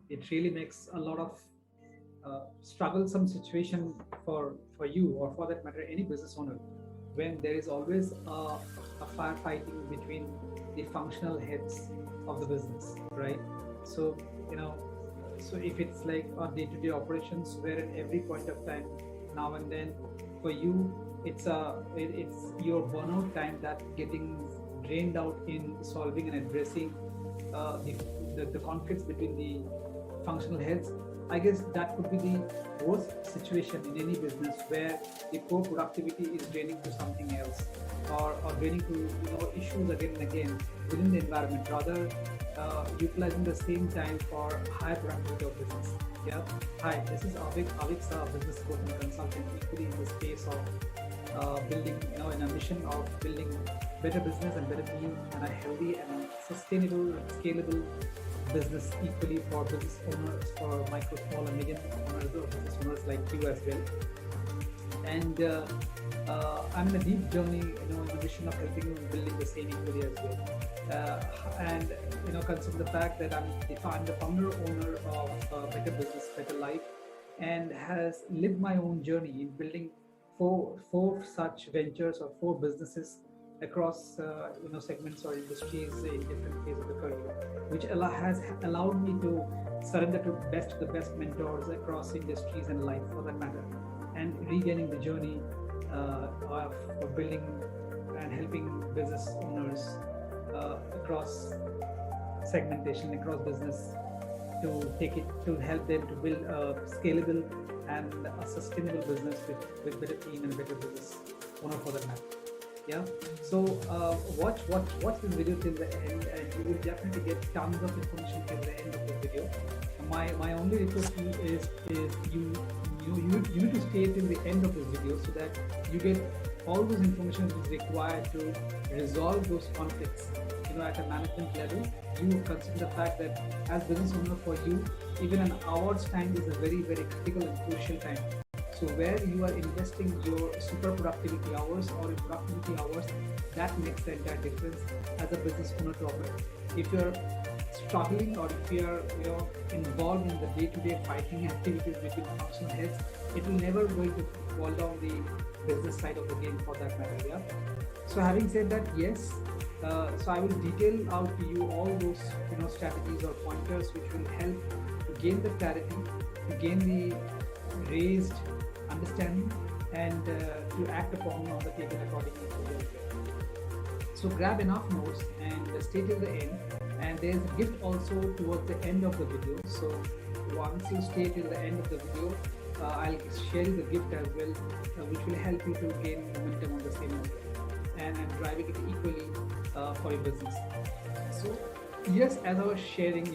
It really makes a lot of strugglesome situation for you, or for that matter any business owner, when there is always a firefighting between the functional heads of the business, right? So so if it's like a day-to-day operations, where at every point of time, now and then, for you, it's your burnout time that getting drained out in solving and addressing the conflicts between the functional heads. I guess that could be the worst situation in any business, where the core productivity is draining to something else, or draining to issues again and again within the environment, rather utilizing the same time for high productivity of business. Yeah. Hi, this is Avik, business coach and consultant, equally in the space of building, in a mission of building better business and better team, and a healthy and sustainable, scalable business, equally for business owners, for micro, small, and medium owners, or business owners like you as well. And I'm in a deep journey, in the mission of helping you in building the same equally as well. And consider the fact that I'm the founder owner of Better Business, Better Life, and has lived my own journey in building four such ventures, or four businesses across segments or industries in different phases of the career, which has allowed me to surrender to the best mentors across industries and life, for that matter, and regaining the journey of building and helping business owners across segmentation, across business, to help them to build a scalable and a sustainable business with better team and better business owner, for that matter. Yeah. So watch this video till the end, and you will definitely get tons of information till the end of the video. My only request to you is you need to stay till the end of this video, so that you get all those information which is required to resolve those conflicts. At a management level, you consider the fact that as business owner, for you, even an hour's time is a very, very critical and crucial time. So where you are investing your super productivity hours or productivity hours, that makes the entire difference as a business owner to operate. If you're struggling, or if you're involved in the day-to-day fighting activities between functional heads, it will never going to fall down the business side of the game, for that matter. Yeah. So having said that, yes, so I will detail out to you all those strategies or pointers which will help to gain the clarity, to gain the raised understanding, and to act upon on the table accordingly. So grab enough notes and stay till the end. And there's a gift also towards the end of the video. So once you stay till the end of the video, I'll share you the gift as well, which will help you to gain momentum on the same as well, and driving it equally for your business. So yes, as I was sharing,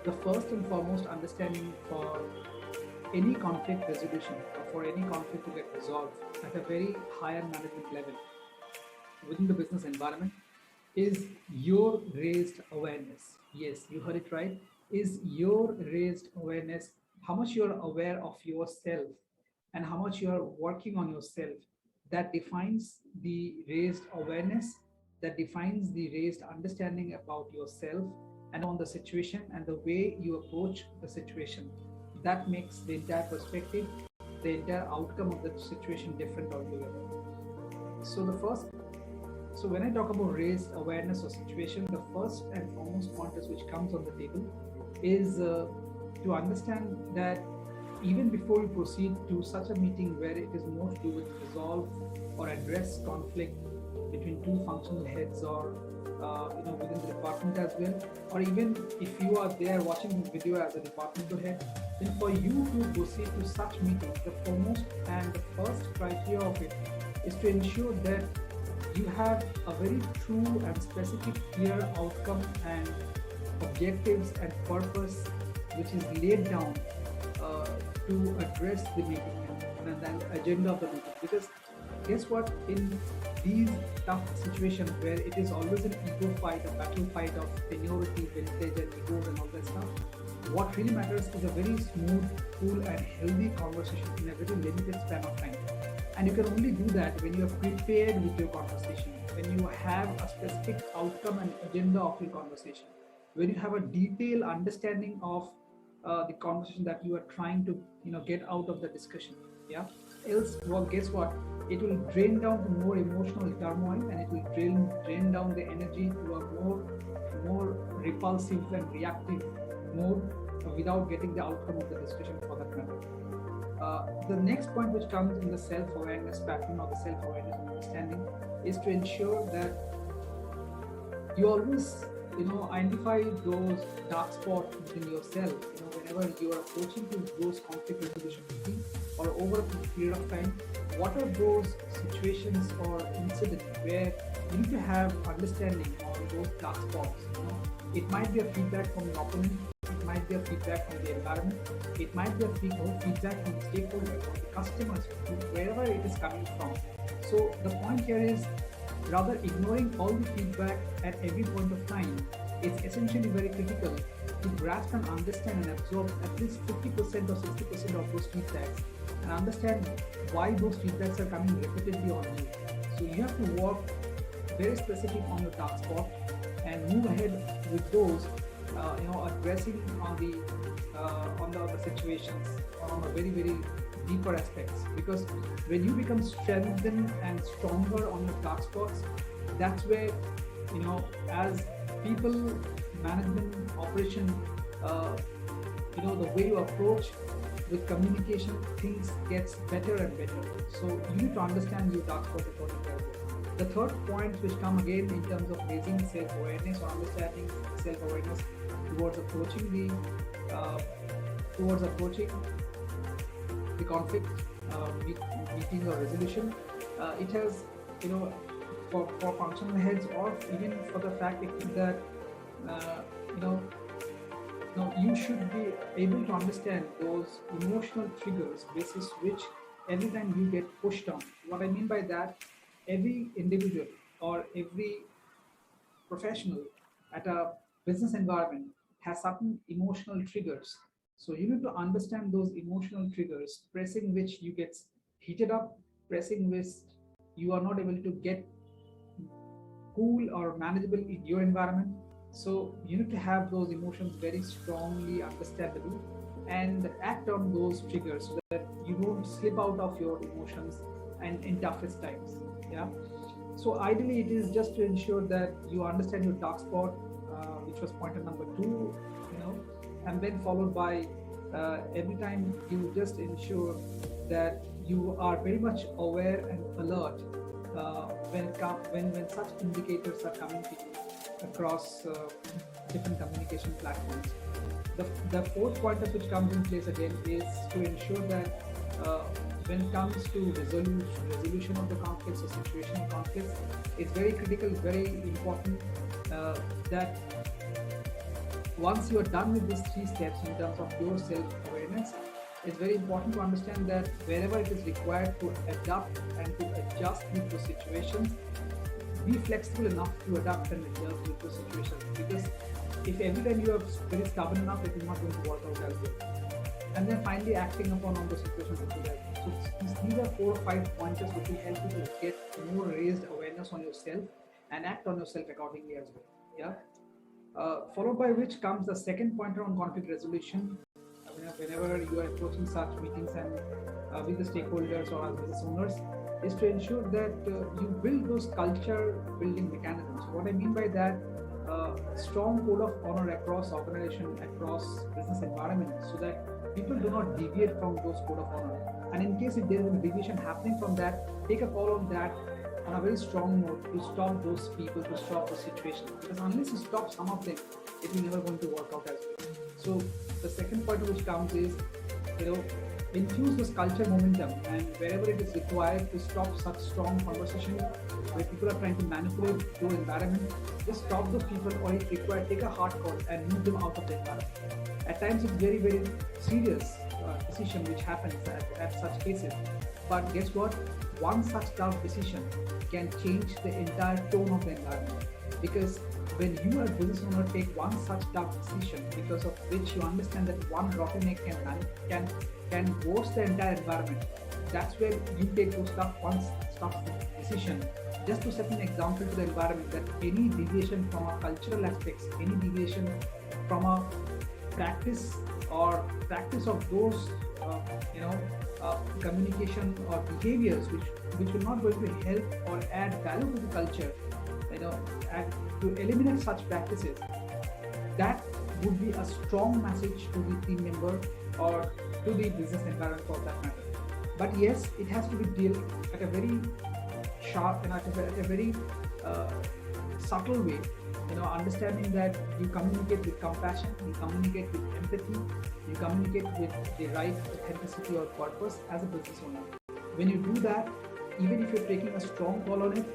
the first and foremost understanding for any conflict resolution, or for any conflict to get resolved at a very higher management level within the business environment, is your raised awareness. Yes, you heard it right. Is your raised awareness, how much you're aware of yourself and how much you are working on yourself. That defines the raised awareness, that defines the raised understanding about yourself and on the situation and the way you approach the situation. That makes the entire perspective, the entire outcome of the situation different altogether. So when I talk about raised awareness or situation, the first and foremost pointers which comes on the table is to understand that even before you proceed to such a meeting, where it is more to do with resolve or address conflict between two functional heads, or within the department as well, or even if you are there watching this video as a departmental head, then for you to proceed to such meeting, the foremost and the first criteria of it is to ensure that you have a very true and specific, clear outcome and objectives and purpose which is laid down to address the meeting and the agenda of the meeting. Because guess what, in these tough situations where it is always an ego fight, a battle fight of seniority, vintage and egos and all that stuff, what really matters is a very smooth, cool and healthy conversation in a very limited span of time. And you can only do that when you are prepared with your conversation, when you have a specific outcome and agenda of your conversation. when you have a detailed understanding of the conversation that you are trying to get out of the discussion. Yeah. Else, well, guess what? It will drain down to more emotional turmoil, and it will drain down the energy to a more repulsive and reactive mode without getting the outcome of the discussion for that matter. The next point which comes in the self-awareness pattern or the self-awareness understanding is to ensure that you always identify those dark spots within yourself. Whenever you are approaching to those conflict resolution meetings or over a period of time, what are those situations or incidents where you need to have understanding on those dark spots? It might be a feedback from your opponent, it might be a feedback from the environment, it might be a feedback from the stakeholders, from the customers, wherever it is coming from. So the point here is, rather ignoring all the feedback at every point of time, it's essentially very critical to grasp and understand and absorb at least 50% or 60% of those feedbacks and understand why those feedbacks are coming repeatedly on you. So you have to work very specific on your dark spot and move ahead with those, addressing on the situations on a very, very deeper aspects, because when you become strengthened and stronger on your dark spots, that's where as people, management, operation, the way you approach with communication, things gets better and better. So you need to understand your dark spots accordingly. The third point which come again in terms of raising self-awareness or understanding self-awareness towards approaching the conflict meeting or resolution, it has for functional heads, or even for the fact that you should be able to understand those emotional triggers basis which every time you get pushed on. What I mean by that, every individual or every professional at a business environment has certain emotional triggers. So you need to understand those emotional triggers, pressing which you get heated up, pressing which you are not able to get cool or manageable in your environment. So you need to have those emotions very strongly understandable and act on those triggers so that you don't slip out of your emotions and in toughest times. Yeah. So ideally, it is just to ensure that you understand your dark spot, which was pointer number 2, and then followed by every time you just ensure that you are very much aware and alert when such indicators are coming to you across different communication platforms. The fourth point of which comes in place again is to ensure that when it comes to resolution of the conflicts or situational conflicts, it's very critical, very important that once you are done with these 3 steps in terms of your self-awareness, it's very important to understand that wherever it is required to adapt and to adjust with those situations, be flexible enough to adapt and adjust with those situations. Because if every time you are very stubborn enough, it is not going to work out as well. And then finally acting upon all those situations which will help. So these are 4 or 5 pointers which will help you to get more raised awareness on yourself and act on yourself accordingly as well. Yeah. Followed by which comes the second pointer on conflict resolution. Whenever you are approaching such meetings and with the stakeholders or business owners, is to ensure that you build those culture building mechanisms. What I mean by that, strong code of honor across organization, across business environment, so that people do not deviate from those code of honor. And in case if there is a deviation happening from that, take a call on that on a very strong note to stop those people, to stop the situation. Because unless you stop some of them, it will never going to work out as well. So the second point which comes is, infuse this culture momentum, and wherever it is required to stop such strong conversation where people are trying to manipulate your environment, just stop those people, or if required, take a hard call and move them out of the environment. At times it's very, very serious decision which happens at such cases. But guess what? One such tough decision can change the entire tone of the environment. Because when you as a business owner take one such tough decision, because of which you understand that one rotten egg can worse the entire environment, that's where you take those tough decision just to set an example to the environment that any deviation from our cultural aspects, any deviation from our practice or practice of those communication or behaviors which will not going to help or add value to the culture, and to eliminate such practices, that would be a strong message to the team member or to the business environment for that matter. But yes, it has to be dealt at a very sharp and at a very subtle way, understanding that you communicate with compassion, you communicate with empathy, you communicate with the right authenticity or purpose as a business owner. When you do that, even if you're taking a strong call on it,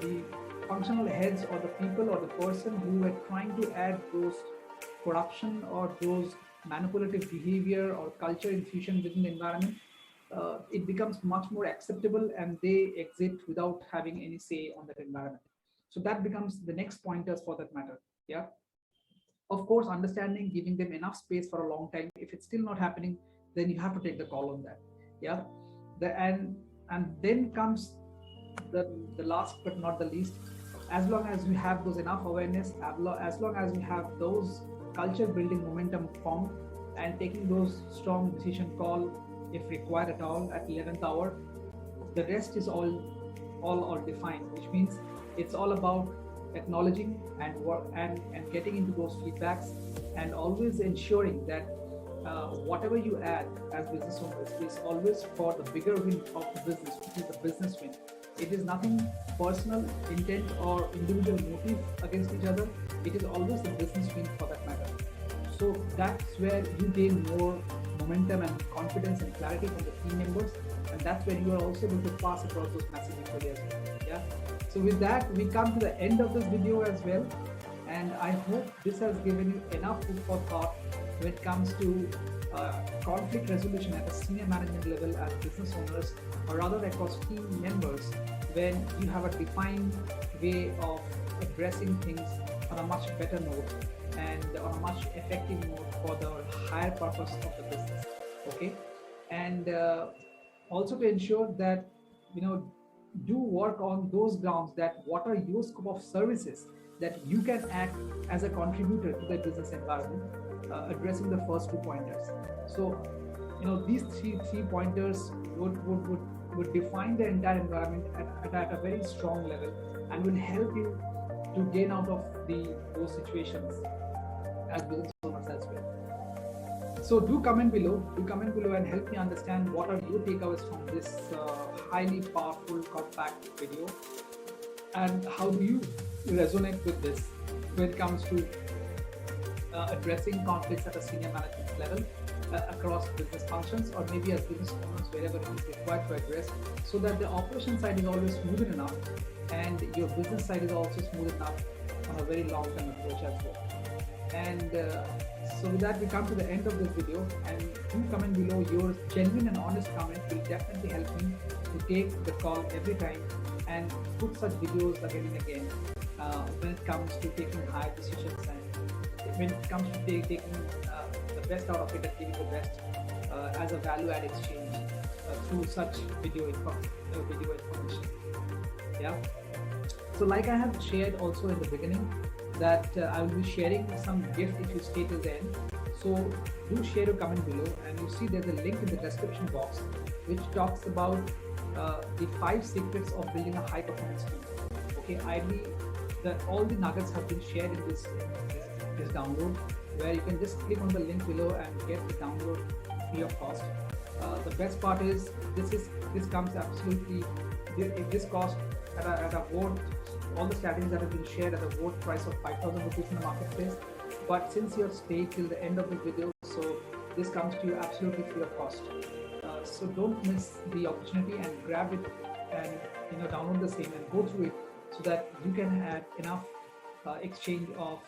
the functional heads or the people or the person who were trying to add those corruption or those manipulative behavior or culture infusion within the environment, it becomes much more acceptable and they exit without having any say on that environment. So that becomes the next pointers for that matter. Yeah. Of course, understanding, giving them enough space for a long time. If it's still not happening, then you have to take the call on that. Yeah. And then comes the last but not the least. As long as we have those enough awareness, as long as we have those culture building momentum formed and taking those strong decision call if required at all at 11th hour, the rest is all defined, which means it's all about acknowledging and work and getting into those feedbacks and always ensuring that whatever you add as business owners is always for the bigger win of the business, which is the business win. It is nothing personal intent or individual motive against each other. It is always the business win for that matter. So that's where you gain more momentum and confidence and clarity from the team members, and that's where you are also able to pass across those messages equally as well. Yeah. So with that, we come to the end of this video as well, and I hope this has given you enough food for thought when it comes to conflict resolution at a senior management level as business owners, or rather across team members, when you have a defined way of addressing things on a much better note and on a much effective note for the higher purpose of the business. Okay. And also to ensure that do work on those grounds, that what are your scope of services that you can act as a contributor to the business environment, addressing the first 2 pointers. So these three pointers would define the entire environment at a very strong level and will help you to gain out of those situations as business owners as well. So do comment below and help me understand what are your takeaways from this highly powerful compact video, and how do you resonate with this when it comes to addressing conflicts at a senior management level across business functions, or maybe as business owners wherever it is required to address, so that the operation side is always smooth enough and your business side is also smooth enough on a very long-term approach as well. And so with that, we come to the end of this video, and do comment below. Your genuine and honest comment will definitely help me to take the call every time and put such videos again and again when it comes to taking higher decisions and when it comes to taking the best out of it and giving the best as a value-add exchange through such video information. Yeah. So like I have shared also in the beginning, that I will be sharing some gift if you stay till the end. So do share your comment below, and you see there's a link in the description box which talks about the 5 secrets of building a high performance team. Okay, ideally all the nuggets have been shared in this download, where you can just click on the link below and get the download free of cost. The best part is this comes absolutely, this cost at a worth, all the strategies that have been shared at a worth price of 5,000 rupees in the marketplace. But since you have stayed till the end of the video, so this comes to you absolutely free of cost. So don't miss the opportunity and grab it and download the same and go through it, so that you can have enough exchange of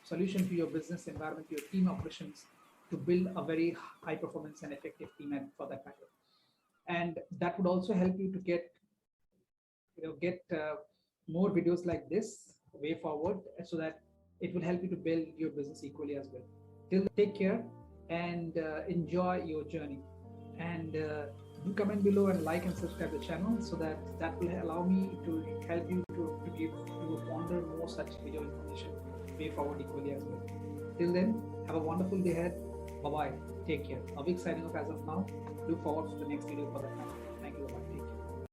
solution to your business environment, to your team operations, to build a very high performance and effective team for that matter. And that would also help you to get more videos like this way forward, so that it will help you to build your business equally as well. Till then, take care and enjoy your journey, and Do comment below and like and subscribe the channel, so that will allow me to help you to give you a ponder more such video information way forward equally as well. Till then, have a wonderful day ahead. Bye bye. Take care. Avik signing off as of now. Look forward to the next video for that matter. Thank you. Bye bye.